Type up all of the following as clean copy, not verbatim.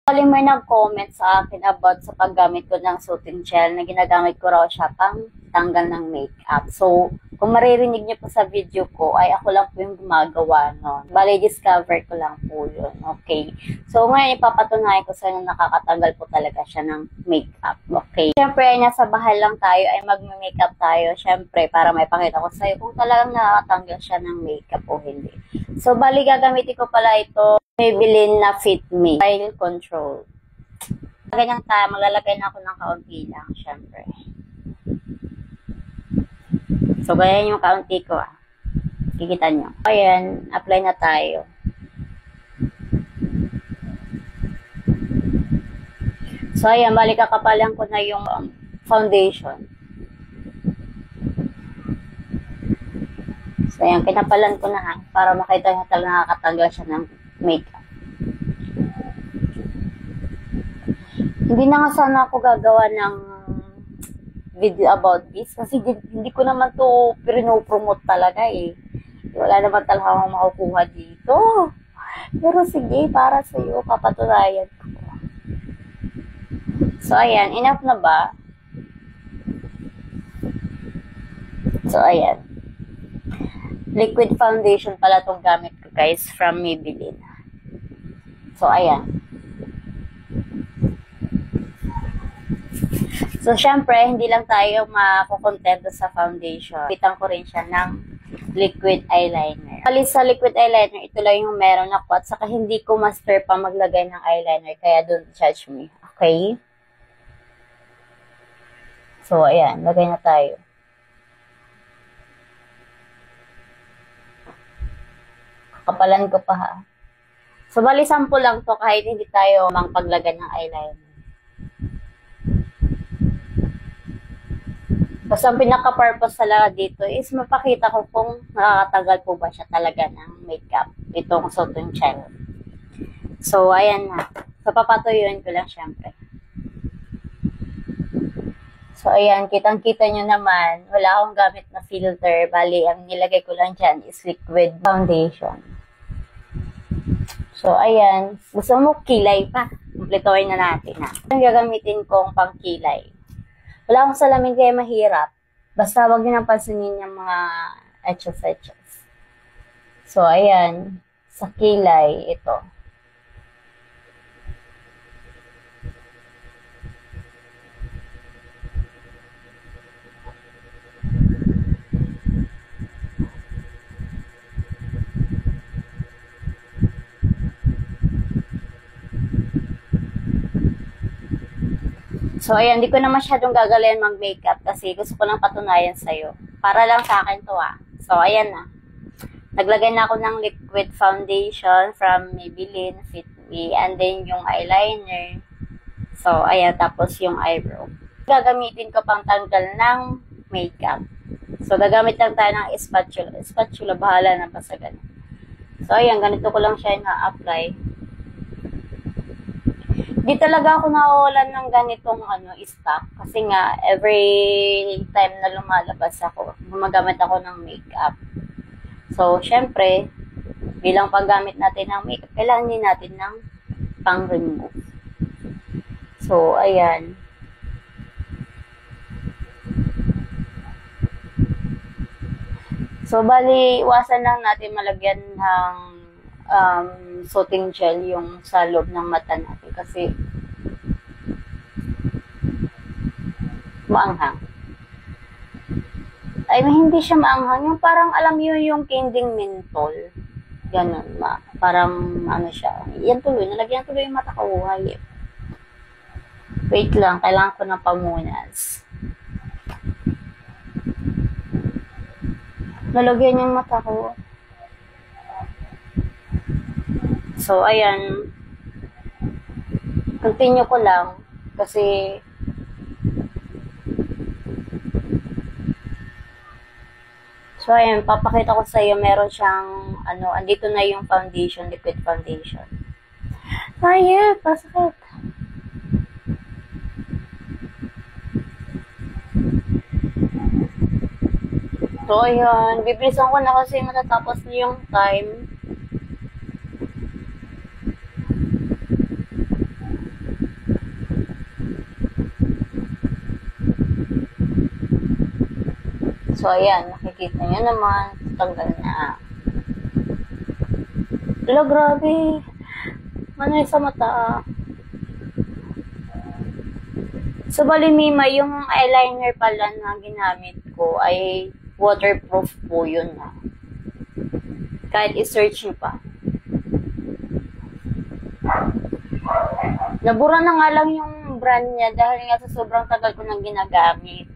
Actually, may nag-comment sa akin about sa paggamit ko ng soothing gel na ginagamit ko raw siya pang tanggal ng makeup. So, kung maririnig niyo po sa video ko, ay ako lang po yung gumagawa nun. Bali, discover ko lang po yun. Okay. So, ngayon ipapatunayan ko sa inyo nakakatanggal po talaga siya ng makeup. Okay. Siyempre, nasa bahay lang tayo, ay mag-makeup tayo. Siyempre, para may pakita ko sa iyo kung talagang nakakatanggal siya ng makeup o hindi. So, bali, gagamitin ko pala ito. Maybelline na Fit Me Style Control. Ganyan tayo, maglalagay na ako ng kaunti lang, syempre. So, ganyan yung kaunti ko, Kikita nyo. Ayan, apply na tayo. So, ayan, balik kakapalan ko na yung foundation. So, ayan, kinapalan ko na, para makita nyo talaga nakakatanggal siya ng makeup. Hindi na nga sana ako gagawa ng video about this kasi hindi ko naman to pinopromote talaga Wala naman talaga akong makukuha dito. Pero sige, para sa iyo, papatunayan ko. So, ayan, enough na ba? So, ayan. Liquid foundation pala itong gamit ko, guys, from Maybelline. So, ayan. So, syempre, hindi lang tayo makukontento sa foundation. Pitan ko rin siya ng liquid eyeliner. Alis sa liquid eyeliner, ito lang yung meron ako. At saka hindi ko master pa maglagay ng eyeliner, kaya don't judge me. Okay? So, ayan. Lagay na tayo. Kakapalan ko pa, So, bali sample lang to kahit hindi tayo mang paglagay ng eyeliner. Basta ang pinaka-purpose talaga dito is mapakita ko kung nakakatagal po ba siya talaga ng makeup. Itong soothing gel. So, ayan na. So, papatuyuin ko lang syempre. So, ayan. Kitang-kita nyo naman. Wala akong gamit na filter. Bali, ang nilagay ko lang dyan is liquid foundation. So, ayan. Gusto mo kilay pa? Kumpletoin na natin, Ang gagamitin kong pang kilay. Wala akong salamin kaya mahirap. Basta wag nyo nang pansinin yung mga etchos-etchos. So, ayan. Sa kilay, ito. So, ayan, di ko na masyadong gagalayan mag-makeup kasi gusto ko lang patunayan sa'yo. Para lang sa akin to, So, ayan na. Naglagay na ako ng liquid foundation from Maybelline Fit Me. And then, yung eyeliner. So, ayan, tapos yung eyebrow. Gagamitin ko pang tanggal ng makeup. So, gagamit lang tayo ng spatula. Spatula, bahala na pa sa ganun. So, ayan, ganito ko lang siya na-apply. Di talaga ako nawawalan ng ganitong stock kasi nga every time na lumalabas ako, gumagamit ako ng makeup. So, syempre, bilang paggamit natin ng makeup, kailangan din natin ng pang-remove. So, ayan. So, bali, iwasan lang natin malagyan ng soothing gel yung sa loob ng mata natin kasi maanghang. Ay, hindi siya maanghang. Yung parang alam nyo yung kending mentol. Ganun, parang siya. Yan tuloy, nalagyan tuloy yung mata ko. Wait lang, kailangan ko ng pamunas. Nalagyan yung mata ko. So, ayan. Continue ko lang. Kasi, so, ayan. Papakita ko sa iyo. Meron siyang, andito na yung foundation, liquid foundation. Ay, pasakit. So, ayan. Bibilisan ko na kasi matatapos na yung time. So, ayan, nakikita nyo naman, tanggal na. Wala, grabe. Manay sa mata. So, bali, Mima, yung eyeliner pala na ginamit ko ay waterproof po yun na. Kahit i-search nyo pa. Nabura na nga lang yung brand niya dahil nga sa sobrang tagal ko nang ginagamit.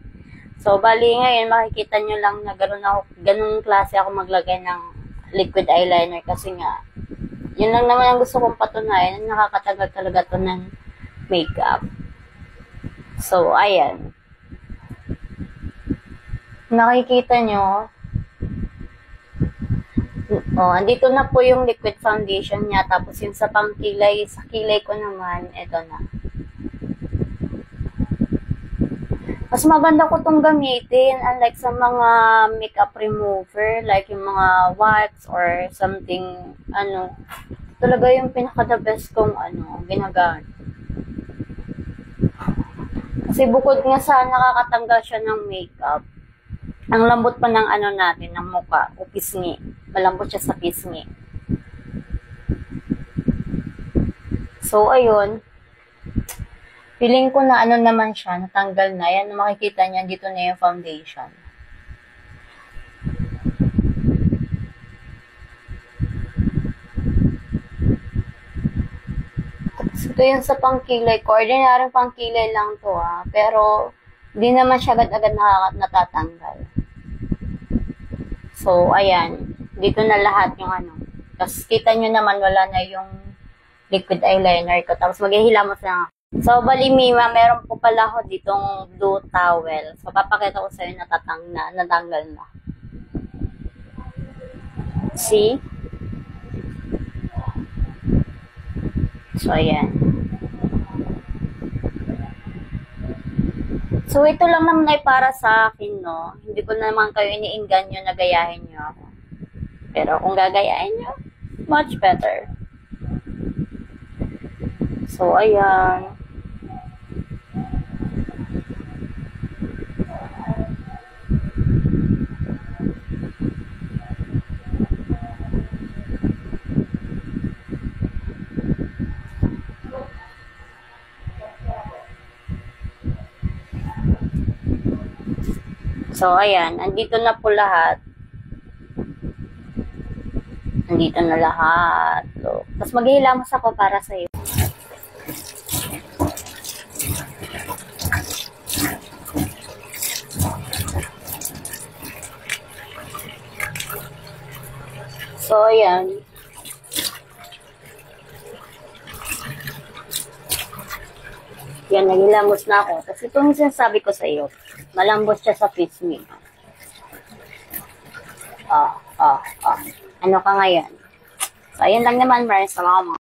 So, bali ngayon, makikita nyo lang na ganun klase ako maglagay ng liquid eyeliner kasi nga, yun lang naman ang gusto kong patunayan, nakakatagal talaga to ng makeup. So, ayan. Nakikita nyo, andito na po yung liquid foundation niya, tapos yung sa pangkilay, sa kilay ko naman, eto na. Mas maganda ko tong gamitin, unlike sa mga makeup remover, like yung mga wax or something, talaga yung pinaka-the best kong, ginagamit. Kasi bukod nga sa nakakatanggal siya ng makeup, ang lambot pa ng natin, ng mukha, o pisngi. Malambot siya sa pisngi. So, ayun. Feeling ko na naman siya, natanggal na. Yan, makikita niya, dito na yung foundation. Tapos ito yung sa pangkilay ko. Ordinaryong pangkilay lang to pero, hindi naman siya agad-agad natatanggal. So, ayan. Dito na lahat yung Tapos, kita nyo naman, wala na yung liquid eyeliner ko. Tapos, maghihilamos na ako. So, bali, Mima, meron po pala ako ditong blue towel. So, papakita ko sa'yo natanggal na. See? So, ayan. So, ito lang naman ay para sa akin, no? Hindi ko naman kayo iniinggan nyo na gayahin nyo ako. Pero kung gagayahin nyo, much better. So, ayan. So, ayan. Andito na po lahat. Andito na lahat. So, tapos maghihilamos ako para sa'yo. So, ayan. Yan, naghilamos na ako. Tapos ito yung sinasabi ko sa iyo. Malambot siya sa pisngi. Ano ka ngayon? So, ayan lang naman, Maraming salamat.